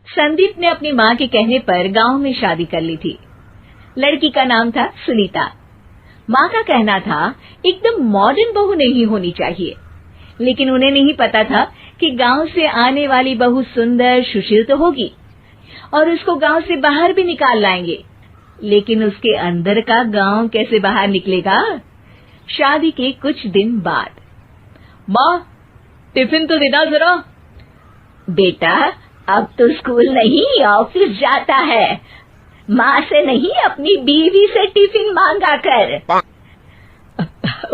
संदीप ने अपनी माँ के कहने पर गांव में शादी कर ली थी। लड़की का नाम था सुनीता। माँ का कहना था एकदम मॉडर्न बहू नहीं होनी चाहिए, लेकिन उन्हें नहीं पता था कि गांव से आने वाली बहू सुंदर सुशील तो होगी और उसको गांव से बाहर भी निकाल लाएंगे, लेकिन उसके अंदर का गांव कैसे बाहर निकलेगा। शादी के कुछ दिन बाद, माँ टिफिन तो देना जरा। बेटा अब तो स्कूल नहीं ऑफिस जाता है, माँ से नहीं अपनी बीवी से टिफिन मांगा कर।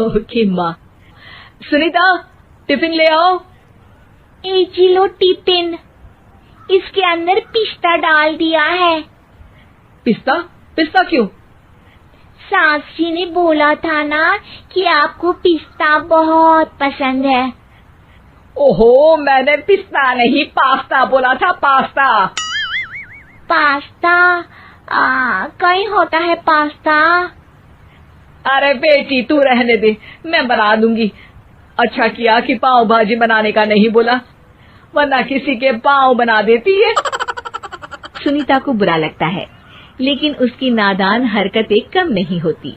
ओके माँ। सुनीता टिफिन ले आओ। एक किलो टिफिन, इसके अंदर पिस्ता डाल दिया है। पिस्ता? पिस्ता क्यों? सास जी ने बोला था ना कि आपको पिस्ता बहुत पसंद है। ओहो, मैंने पिस्ता नहीं पास्ता बोला था, पास्ता। पास्ता? कहीं होता है पास्ता? अरे बेटी तू रहने दे, मैं बना दूंगी। अच्छा किया कि पाव भाजी बनाने का नहीं बोला, वरना किसी के पाव बना देती है। सुनीता को बुरा लगता है, लेकिन उसकी नादान हरकतें कम नहीं होती।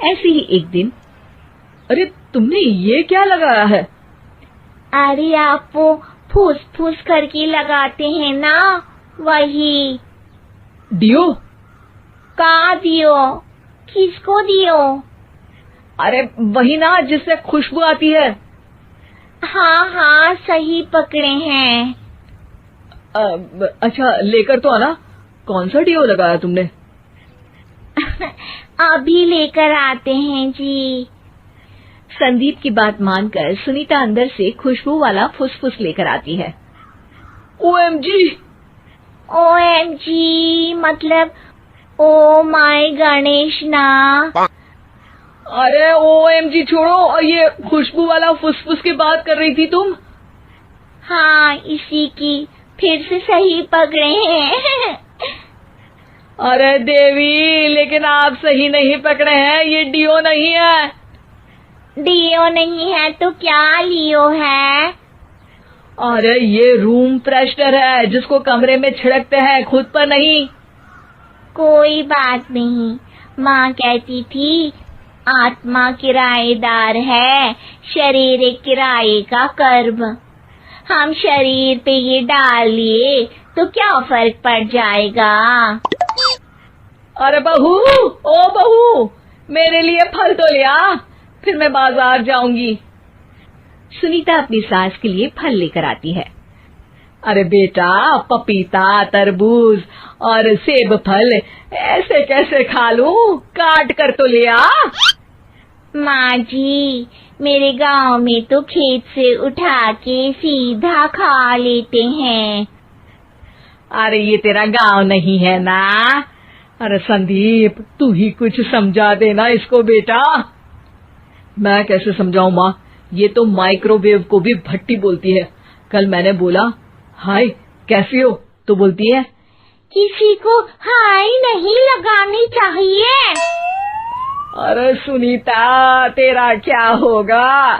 ऐसे ही एक दिन, अरे तुमने ये क्या लगाया है? अरे आप वो फूस फूस करके लगाते हैं ना, वही। डियो? का दियो? किसको दियो? अरे वही ना जिससे खुशबू आती है। हाँ सही पकड़े हैं। अच्छा लेकर तो आना। कौन सा डियो लगाया तुमने? अभी लेकर आते हैं जी। संदीप की बात मानकर सुनीता अंदर से खुशबू वाला फुसफुस लेकर आती है। ओएमजी! ओएमजी मतलब ओ माय गणेश ना। अरे ओएमजी छोड़ो, और ये खुशबू वाला फुसफुस की बात कर रही थी तुम? हाँ इसी की, फिर से सही पकड़े हैं। अरे देवी, लेकिन आप सही नहीं पकड़े हैं, ये डियो नहीं है। डियो नहीं है तो क्या लियो है? अरे ये रूम फ्रेशनर है, जिसको कमरे में छिड़कते हैं, खुद पर नहीं। कोई बात नहीं, माँ कहती थी आत्मा किराएदार है, शरीर एक किराए का कर्म। हम शरीर पे ये डाल लिए तो क्या फर्क पड़ जाएगा। अरे बहू, ओ बहू, मेरे लिए फल तो ले आ, फिर मैं बाजार जाऊंगी। सुनीता अपनी सास के लिए फल लेकर आती है। अरे बेटा, पपीता, तरबूज और सेब फल ऐसे कैसे खा लूं? काट कर तो ले आ। माँ जी, मेरे गांव में तो खेत से उठा के सीधा खा लेते हैं। अरे ये तेरा गांव नहीं है ना। अरे संदीप, तू ही कुछ समझा देना इसको बेटा। मैं कैसे समझाऊं माँ, ये तो माइक्रोवेव को भी भट्टी बोलती है। कल मैंने बोला हाय कैसी हो, तो बोलती है किसी को हाय नहीं लगानी चाहिए। अरे सुनीता, तेरा क्या होगा?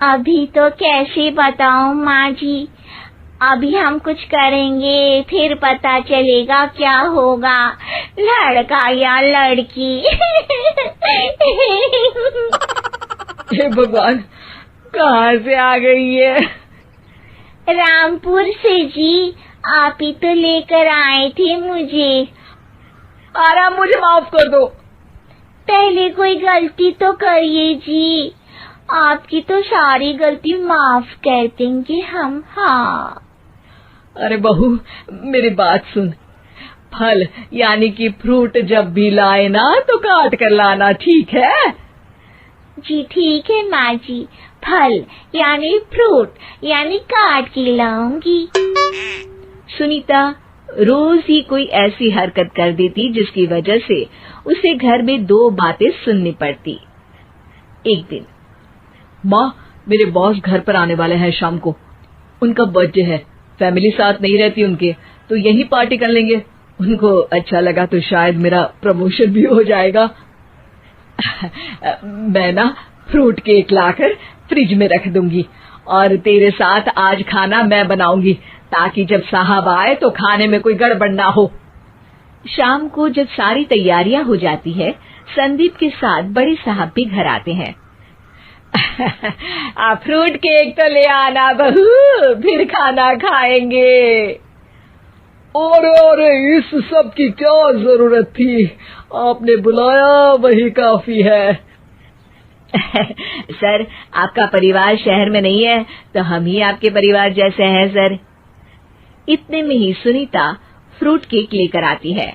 अभी तो कैसे बताऊं माँ जी, अभी हम कुछ करेंगे फिर पता चलेगा क्या होगा, लड़का या लड़की। हे भगवान, कहाँ से आ गई है? रामपुर से जी, आप ही तो लेकर आए थे मुझे। अरे मुझे माफ कर दो। पहले कोई गलती तो करिए जी, आपकी तो सारी गलती माफ कर देंगे हम। हाँ अरे बहू, मेरी बात सुन। फल यानी कि फ्रूट जब भी लाए ना तो काट कर लाना, ठीक है? जी ठीक है माँ जी, फल यानी फ्रूट यानी काट के लाऊंगी। सुनीता रोज ही कोई ऐसी हरकत कर देती जिसकी वजह से उसे घर में दो बातें सुननी पड़ती। एक दिन, माँ मेरे बॉस घर पर आने वाले हैं शाम को, उनका बर्थडे है, फैमिली साथ नहीं रहती उनके, तो यही पार्टी कर लेंगे। उनको अच्छा लगा तो शायद मेरा प्रमोशन भी हो जाएगा। मैं ना फ्रूट केक लाकर फ्रिज में रख दूंगी और तेरे साथ आज खाना मैं बनाऊंगी, ताकि जब साहब आए तो खाने में कोई गड़बड़ ना हो। शाम को जब सारी तैयारियां हो जाती है, संदीप के साथ बड़े साहब भी घर आते हैं। फ्रूट केक तो ले आना बहू, फिर खाना खाएंगे। अरे इस सब की क्या जरूरत थी, आपने बुलाया वही काफी है। सर, आपका परिवार शहर में नहीं है तो हम ही आपके परिवार जैसे हैं सर। इतने में ही सुनीता फ्रूट केक लेकर आती है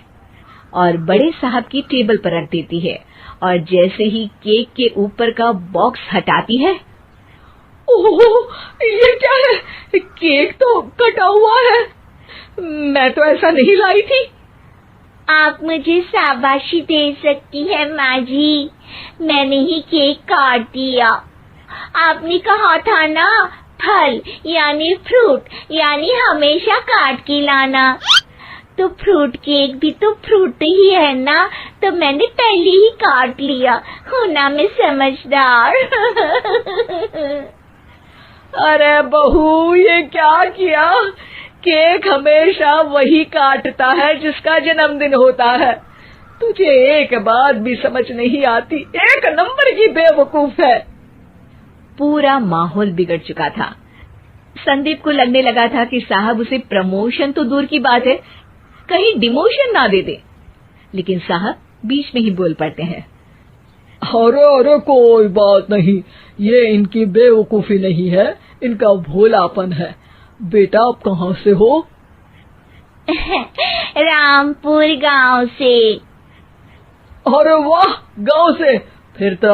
और बड़े साहब की टेबल पर रख देती है, और जैसे ही केक के ऊपर का बॉक्स हटाती है, ओह, ये क्या है? केक तो कटा हुआ है। मैं तो ऐसा नहीं लाई थी। आप मुझे शाबाशी दे सकती है माँ जी, मैंने ही केक काट दिया। आपने कहा था ना, फल यानी फ्रूट यानी हमेशा काट के लाना, तो फ्रूट केक भी तो फ्रूट ही है ना, तो मैंने पहले ही काट लिया। हूँ ना मैं समझदार। अरे बहू, ये क्या किया? केक हमेशा वही काटता है जिसका जन्मदिन होता है। तुझे एक बात भी समझ नहीं आती, एक नंबर की बेवकूफ है। पूरा माहौल बिगड़ चुका था। संदीप को लगने लगा था कि साहब उसे प्रमोशन तो दूर की बात है, कहीं डिमोशन ना दे दे, लेकिन साहब बीच में ही बोल पड़ते हैं। अरे कोई बात नहीं, ये इनकी बेवकूफी नहीं है, इनका भोलापन है। बेटा आप कहाँ से हो? रामपुर गांव से। अरे वाह, गांव से, फिर तो